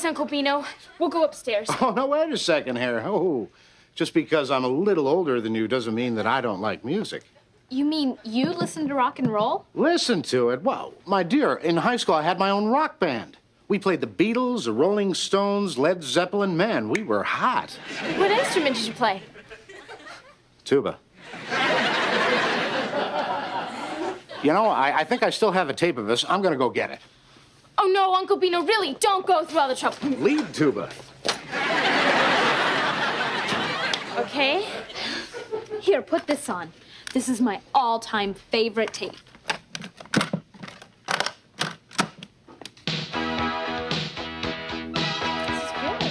Uncle Bino. We'll go upstairs. Oh, no, wait a second here. Oh, just because I'm a little older than you doesn't mean that I don't like music. You mean you listen to rock and roll? Listen to it. Well, my dear, in high school I had my own rock band. We played the Beatles, the Rolling Stones, Led Zeppelin. Man, we were hot. What instrument did you play? Tuba. You know, I think I still have a tape of this. I'm going to go get it. Oh, no, Uncle Bino, really, don't go through all the trouble. Lead tuba. Okay. Here, put this on. This is my all-time favorite tape. This is good.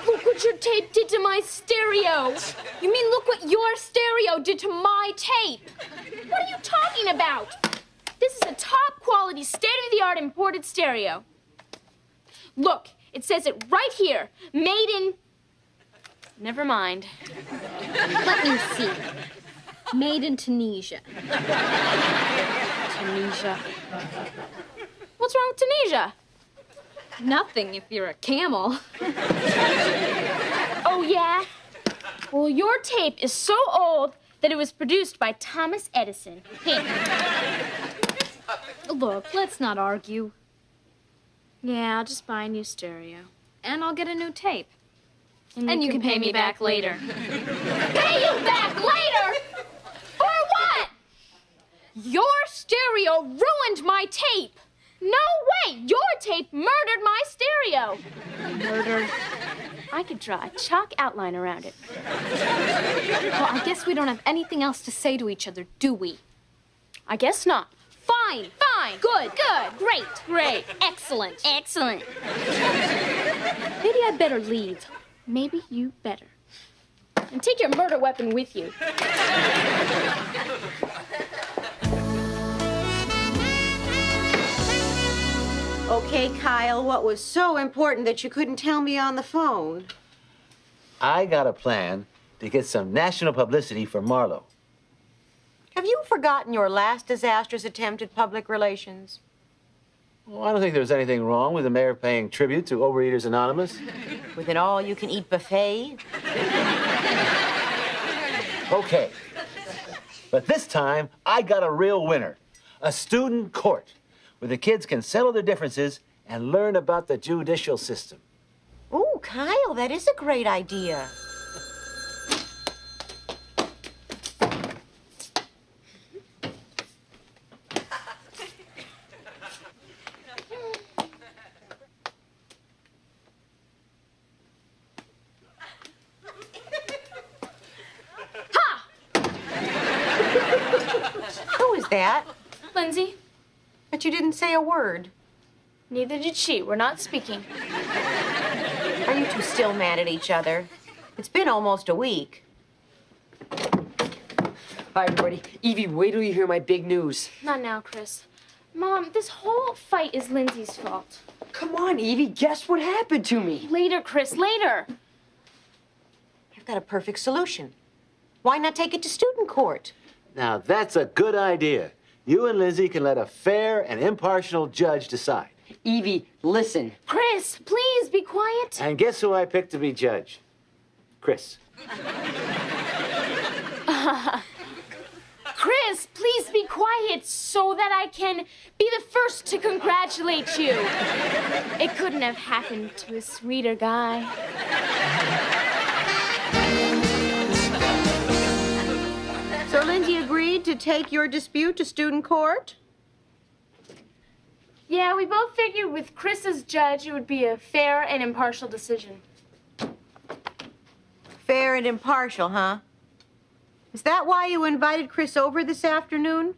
Look what your tape did to my stereo. You mean look what your stereo did to my tape? What are you talking about? This is a top-quality, state-of-the-art imported stereo. Look, it says it right here. Made in... Never mind. Let me see. Made in Tunisia. Tunisia. What's wrong with Tunisia? Nothing if you're a camel. Oh, yeah? Well, your tape is so old that it was produced by Thomas Edison. Hey. Look, let's not argue. Yeah, I'll just buy a new stereo. And I'll get a new tape. And you can pay me back later. Pay you back later? For what? Your stereo ruined my tape. No way! Your tape murdered my stereo. Murdered? I could draw a chalk outline around it. Well, I guess we don't have anything else to say to each other, do we? I guess not. Fine, fine. Good, good. Great, great. Excellent, excellent. Maybe I better leave. Maybe you better. And take your murder weapon with you. Okay, Kyle, what was so important that you couldn't tell me on the phone? I got a plan to get some national publicity for Marlowe. Have you forgotten your last disastrous attempt at public relations? Well, I don't think there's anything wrong with the mayor paying tribute to Overeaters Anonymous. With an all-you-can-eat buffet? Okay. But this time, I got a real winner. A student court, where the kids can settle their differences and learn about the judicial system. Ooh, Kyle, that is a great idea. Who is that? Lindsay, But you didn't say a word. neither did she. We're not speaking. Are you two still mad at each other? It's been almost a week. Hi, everybody. Evie, wait till you hear my big news. Not now, Chris. Mom, this whole fight is Lindsay's fault. Come on, Evie, guess what happened to me? Later, Chris, later. I've got a perfect solution. Why not take it to student court? Now, that's a good idea. You and Lizzie can let a fair and impartial judge decide. Evie, listen. Chris, please be quiet. And guess who I picked to be judge? Chris. Chris, please be quiet so that I can be the first to congratulate you. It couldn't have happened to a sweeter guy. So Lindsay agreed to take your dispute to student court? Yeah, we both figured with Chris as judge, it would be a fair and impartial decision. Fair and impartial, huh? Is that why you invited Chris over this afternoon?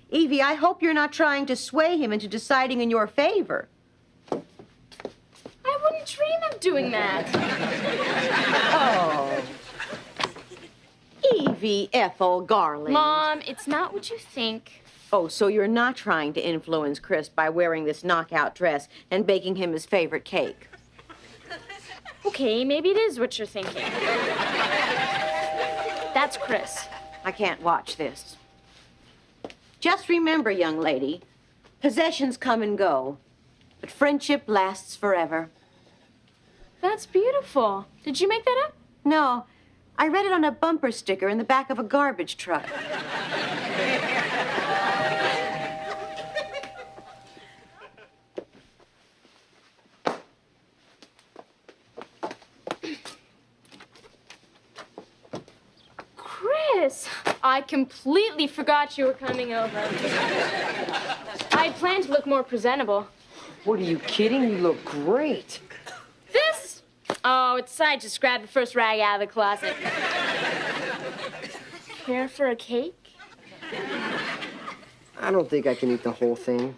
Evie, I hope you're not trying to sway him into deciding in your favor. I wouldn't dream of doing that. Oh. Evie Ethel Garland. Mom, it's not what you think. Oh, so you're not trying to influence Chris by wearing this knockout dress and baking him his favorite cake. Okay, maybe it is what you're thinking. That's Chris. I can't watch this. Just remember, young lady, possessions come and go, but friendship lasts forever. That's beautiful. Did you make that up? No, I read it on a bumper sticker in the back of a garbage truck. Chris, I completely forgot you were coming over. I planned to look more presentable. What, are you kidding? You look great. This? Oh, I just grabbed the first rag out of the closet. Care for a cake? I don't think I can eat the whole thing.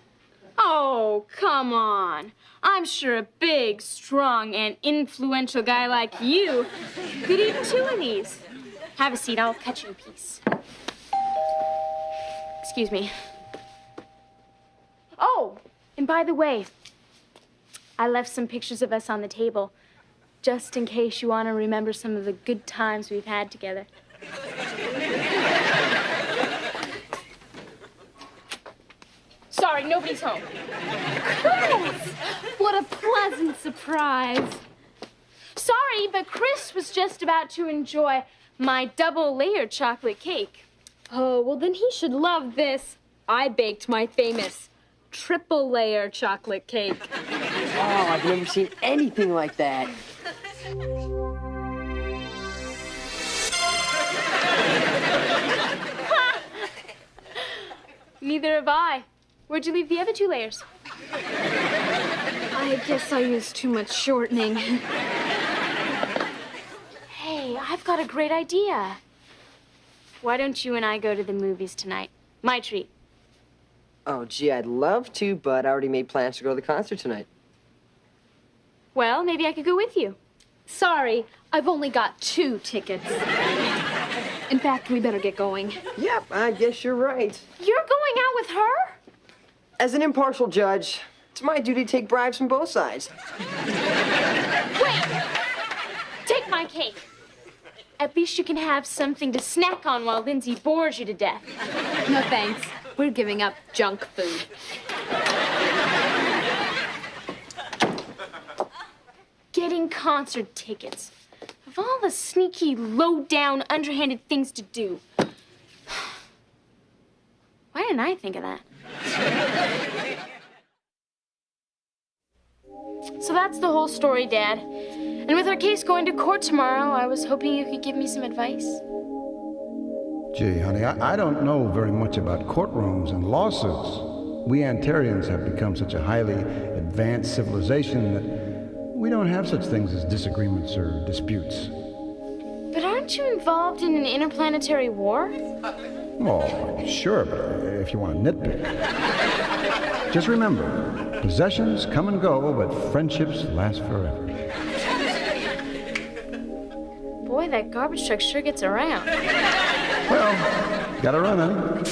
Oh, come on. I'm sure a big, strong, and influential guy like you could eat 2 of these. Have a seat. I'll cut you a piece. Excuse me. Oh, and by the way, I left some pictures of us on the table, just in case you want to remember some of the good times we've had together. Sorry, nobody's home. Chris! What a pleasant surprise. Sorry, but Chris was just about to enjoy my double-layered chocolate cake. Oh, well, then he should love this. I baked my famous triple-layer chocolate cake. Oh, I've never seen anything like that. Neither have I. Where'd you leave the other 2 layers? I guess I used too much shortening. Hey, I've got a great idea. Why don't you and I go to the movies tonight? My treat. Oh, gee, I'd love to, but I already made plans to go to the concert tonight. Well, maybe I could go with you. Sorry, I've only got 2 tickets. In fact, we better get going. Yep, I guess you're right. You're going out with her? As an impartial judge, it's my duty to take bribes from both sides. Wait! Take my cake. At least you can have something to snack on while Lindsay bores you to death. No thanks. We're giving up junk food. Getting concert tickets. Of all the sneaky, low-down, underhanded things to do. Why didn't I think of that? So that's the whole story, Dad. And with our case going to court tomorrow, I was hoping you could give me some advice. Gee, honey, I don't know very much about courtrooms and lawsuits. We Antarians have become such a highly advanced civilization that we don't have such things as disagreements or disputes. But aren't you involved in an interplanetary war? Oh, sure, but if you want to nitpick. Just remember, possessions come and go, but friendships last forever. Boy, that garbage truck sure gets around. Well, gotta run, honey.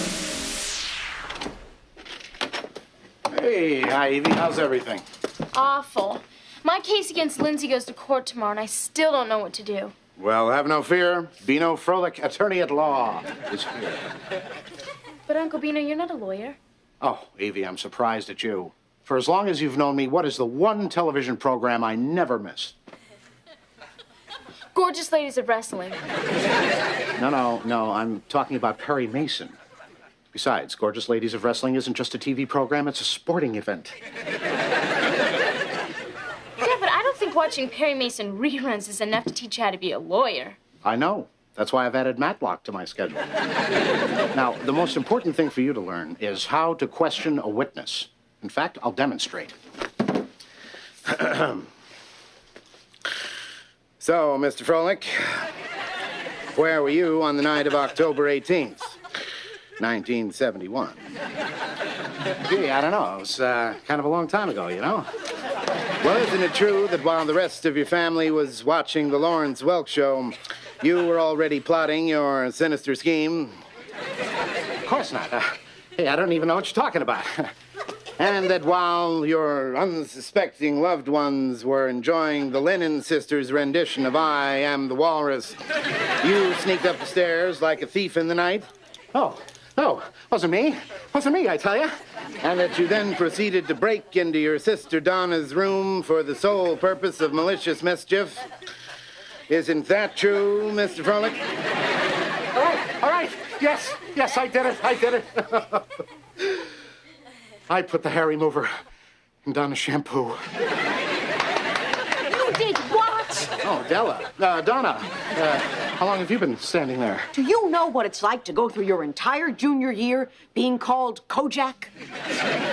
Hey, hi, Evie. How's everything? Awful. My case against Lindsay goes to court tomorrow, and I still don't know what to do. Well, have no fear. Bino Froelich, attorney at law, is here. But, Uncle Bino, you're not a lawyer. Oh, Evie, I'm surprised at you. For as long as you've known me, what is the one television program I never miss? Gorgeous Ladies of Wrestling. No, I'm talking about Perry Mason. Besides, Gorgeous Ladies of Wrestling isn't just a TV program, it's a sporting event. Yeah, but I don't think watching Perry Mason reruns is enough to teach you how to be a lawyer. I know. That's why I've added Matlock to my schedule. Now, the most important thing for you to learn is how to question a witness. In fact, I'll demonstrate. So, Mr. Froelich, where were you on the night of October 18th, 1971? Gee, I don't know. It was kind of a long time ago, you know? Well, isn't it true that while the rest of your family was watching the Lawrence Welk show, you were already plotting your sinister scheme? Of course not. Hey, I don't even know what you're talking about. And that while your unsuspecting loved ones were enjoying the Lennon Sisters' rendition of I Am the Walrus, you sneaked up the stairs like a thief in the night? Oh, wasn't me, I tell you. And that you then proceeded to break into your sister Donna's room for the sole purpose of malicious mischief? Isn't that true, Mr. Frolic? All right, yes, I did it. I put the hair remover in Donna's shampoo. You did what? Oh, Della. Donna, how long have you been standing there? Do you know what it's like to go through your entire junior year being called Kojak?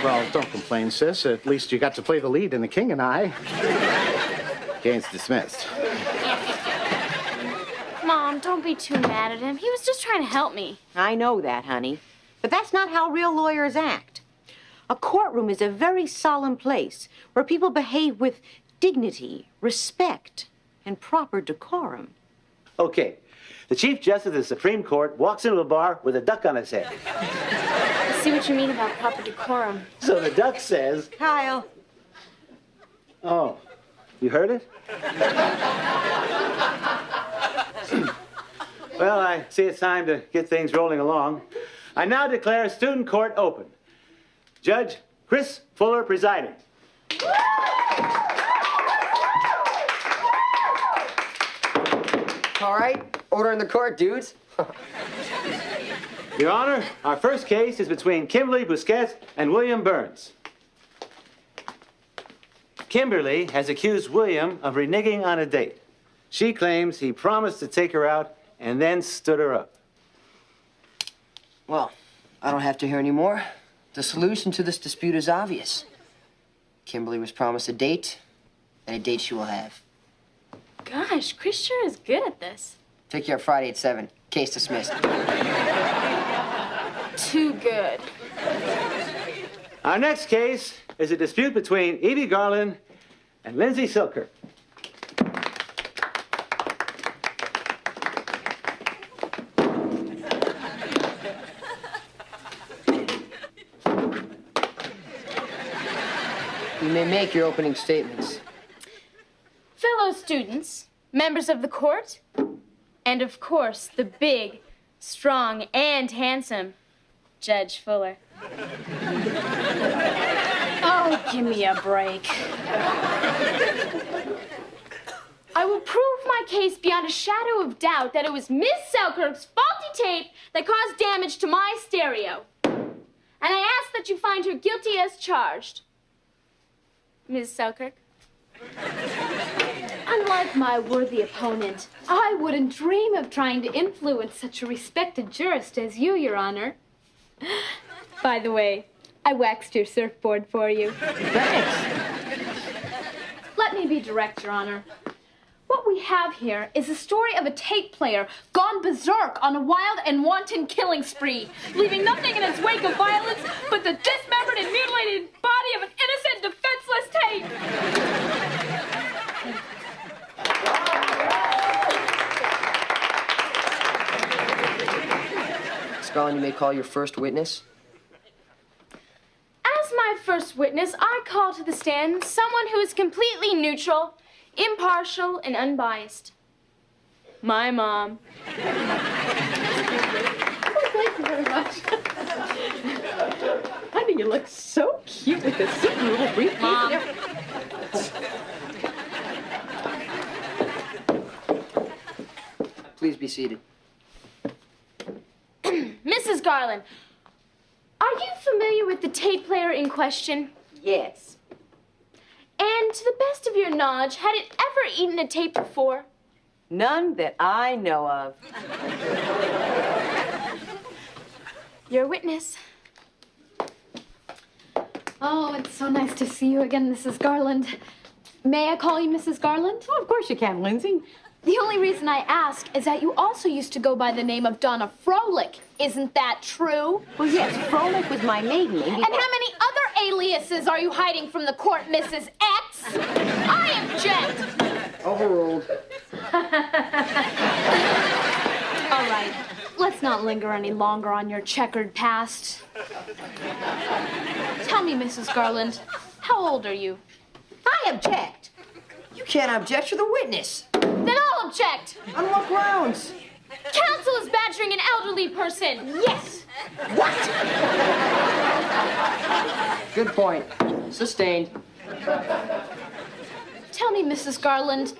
Well, don't complain, sis. At least you got to play the lead in The King and I. Case dismissed. Mom, don't be too mad at him. He was just trying to help me. I know that, honey. But that's not how real lawyers act. A courtroom is a very solemn place where people behave with dignity, respect, and proper decorum. Okay. The Chief Justice of the Supreme Court walks into a bar with a duck on his head. I see what you mean about proper decorum. So the duck says, Kyle. oh, you heard it? Well, I see it's time to get things rolling along. I now declare student court open. Judge Chris Fuller presiding. All right, order in the court, dudes. Your Honor, our first case is between Kimberly Busquets and William Burns. Kimberly has accused William of reneging on a date. She claims he promised to take her out and then stood her up. Well, I don't have to hear any more. The solution to this dispute is obvious. Kimberly was promised a date, and a date she will have. Gosh, Chris sure is good at this. Pick you up Friday at 7. Case dismissed. Too good. Our next case is a dispute between Evie Garland and Lindsay Selkirk. You may make your opening statements. Fellow students, members of the court, and of course, the big, strong, and handsome Judge Fuller. Oh, give me a break. I will prove my case beyond a shadow of doubt that it was Miss Selkirk's faulty tape that caused damage to my stereo. And I ask that you find her guilty as charged. Ms. Selkirk? Unlike my worthy opponent, I wouldn't dream of trying to influence such a respected jurist as you, Your Honor. By the way, I waxed your surfboard for you. Thanks. Let me be direct, Your Honor. What we have here is a story of a tape player gone berserk on a wild and wanton killing spree, leaving nothing in its wake of violence but the dismembered and mutilated body of an innocent, defenseless tape. Garland, you may call your first witness. As my first witness, I call to the stand someone who is completely neutral, impartial, and unbiased. My mom. Oh, thank you very much. Honey, you look so cute with this super little briefcase. Mom. and everything. Please be seated. Mrs. Garland, are you familiar with the tape player in question? Yes. And to the best of your knowledge, had it ever eaten a tape before? None that I know of. Your witness. Oh, it's so nice to see you again, Mrs. Garland. May I call you Mrs. Garland? Oh, of course you can, Lindsay. The only reason I ask is that you also used to go by the name of Donna Froelich. Isn't that true? Well, yes, Froelich was my maiden name. And how many other aliases are you hiding from the court, Mrs. X? I object. Overruled. All right, let's not linger any longer on your checkered past. Tell me, Mrs. Garland, how old are you? I object. You can't object. You're the witness. Then I'll object. On what grounds? Counsel is badgering an elderly person. Yes. What? Good point. Sustained. Tell me, Mrs. Garland,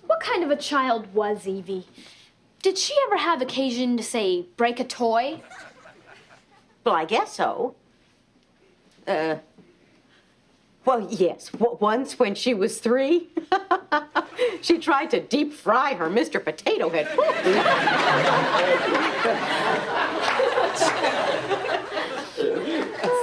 what kind of a child was Evie? Did she ever have occasion to, say, break a toy? Well, I guess so. Well, yes. Once when she was 3, she tried to deep fry her Mr. Potato Head.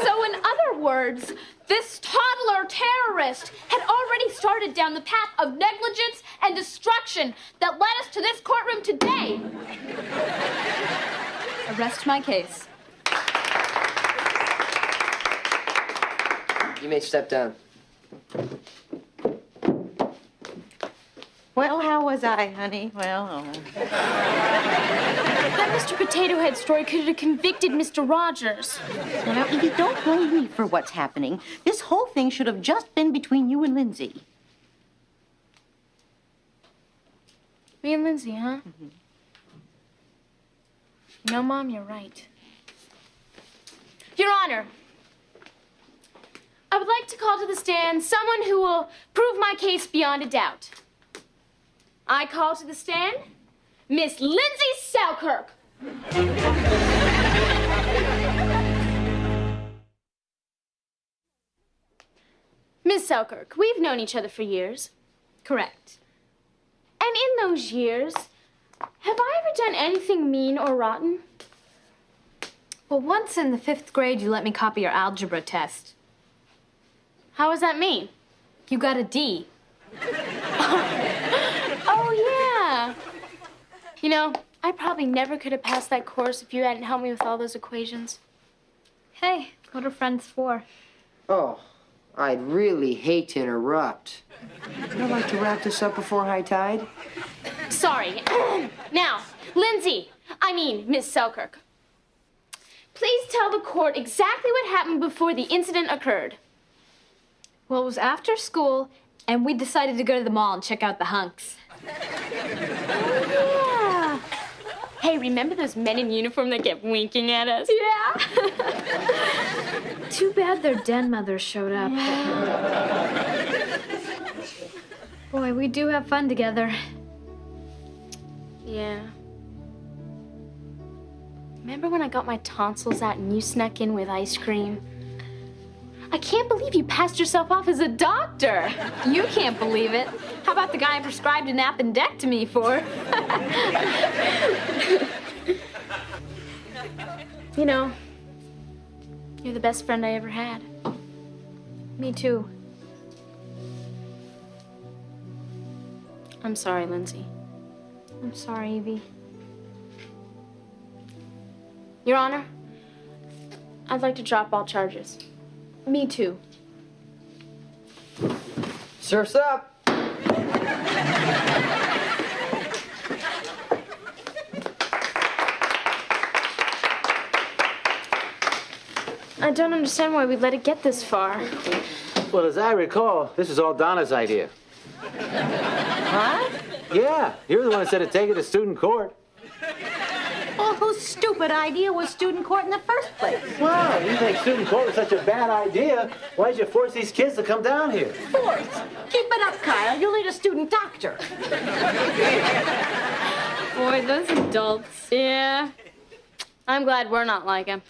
So, in other words, this toddler terrorist had already started down the path of negligence and destruction that led us to this courtroom today. Arrest my case. You may step down. Well, how was I, honey? Well, That Mr. Potato Head story could have convicted Mr. Rogers. Now, Evie, don't blame me for what's happening. This whole thing should have just been between you and Lindsay. Me and Lindsay, huh? Mm-hmm. No, Mom, you're right. Your Honor, I would like to call to the stand someone who will prove my case beyond a doubt. I call to the stand Miss Lindsay Selkirk. Miss Selkirk, we've known each other for years. Correct. And in those years, have I ever done anything mean or rotten? Well, once in the 5th grade, you let me copy your algebra test. How was that mean? You got a D. Oh, yeah. You know, I probably never could have passed that course if you hadn't helped me with all those equations. Hey, what are friends for? Oh, I'd really hate to interrupt. I'd like to wrap this up before high tide. Sorry. Now, Lindsay, Miss Selkirk. Please tell the court exactly what happened before the incident occurred. Well, it was after school, and we decided to go to the mall and check out the hunks. Oh, yeah. Hey, remember those men in uniform that kept winking at us? Yeah. Too bad their den mothers showed up. Yeah. Boy, we do have fun together. Yeah. Remember when I got my tonsils out and you snuck in with ice cream? I can't believe you passed yourself off as a doctor. You can't believe it. How about the guy I prescribed an appendectomy for? You know, you're the best friend I ever had. Me too. I'm sorry, Lindsay. I'm sorry, Evie. Your Honor, I'd like to drop all charges. Me too. Surf's up. I don't understand why we let it get this far. Well, as I recall, this is all Donna's idea. What? Yeah, you're the one that said to take it to student court. Well, whose stupid idea was student court in the first place? Wow, you think student court was such a bad idea? Why'd you force these kids to come down here? Force. Keep it up, Kyle. You'll need a student doctor. Boy, those adults. Yeah. I'm glad we're not like him.